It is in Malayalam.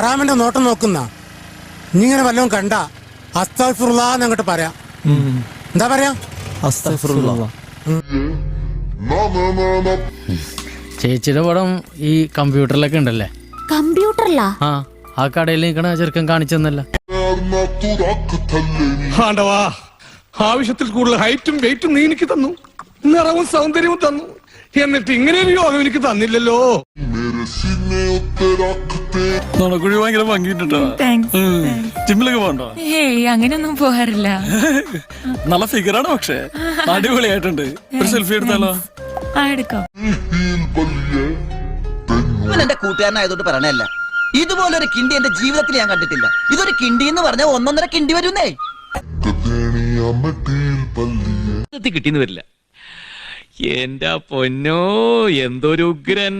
ഹറാമിന്റെ നോട്ടം നോക്കുന്ന നീ ഇങ്ങനെ വല്ലതും കണ്ട അസ്തഗ്ഫിറുല്ലാഹ് അങ്ങോട്ട് പറയാം. എന്താ പറയാ? അസ്തഗ്ഫിറുല്ലാഹ്. ചേച്ചിയുടെ പടം ഈ കമ്പ്യൂട്ടറിലൊക്കെ ഉണ്ടല്ലേ? കമ്പ്യൂട്ടറിലാ? ആ കടയിൽ നിൽക്കണ ചെറുക്കൻ കാണിച്ചെന്നല്ല. ആവശ്യത്തിൽ കൂടുതൽ ഹൈറ്റും വെയിറ്റും നീ എനിക്ക് തന്നു, നിറവും സൗന്ദര്യവും തന്നു, എന്നിട്ട് ഇങ്ങനെ ഒരു യോഗം എനിക്ക് തന്നില്ലല്ലോ. നുണക്കുഴി ഭയങ്കര ഭംഗിട്ടോ. ജിമ്മിലൊക്കെ പോകണ്ടോ? ഏയ് അങ്ങനെയൊന്നും പോകാറില്ല. നല്ല ഫിഗറാണ്, പക്ഷെ അടിപൊളിയായിട്ടുണ്ട്. ഒരു സെൽഫി എടുത്താലോ? എടുക്കാം. എന്റെ കൂട്ടുകാരനായതുകൊണ്ട് പറയണല്ല, ഇതുപോലൊരു കിണ്ടി എന്റെ ജീവിതത്തിൽ ഞാൻ കണ്ടിട്ടില്ല. ഇതൊരു കിണ്ടി എന്ന് പറഞ്ഞാൽ 1.5 കിണ്ടി വരുന്നേ. കിട്ടിന്ന് വരില്ല. എന്റെ പൊന്നോ, എന്തൊരു ഉഗ്രൻ.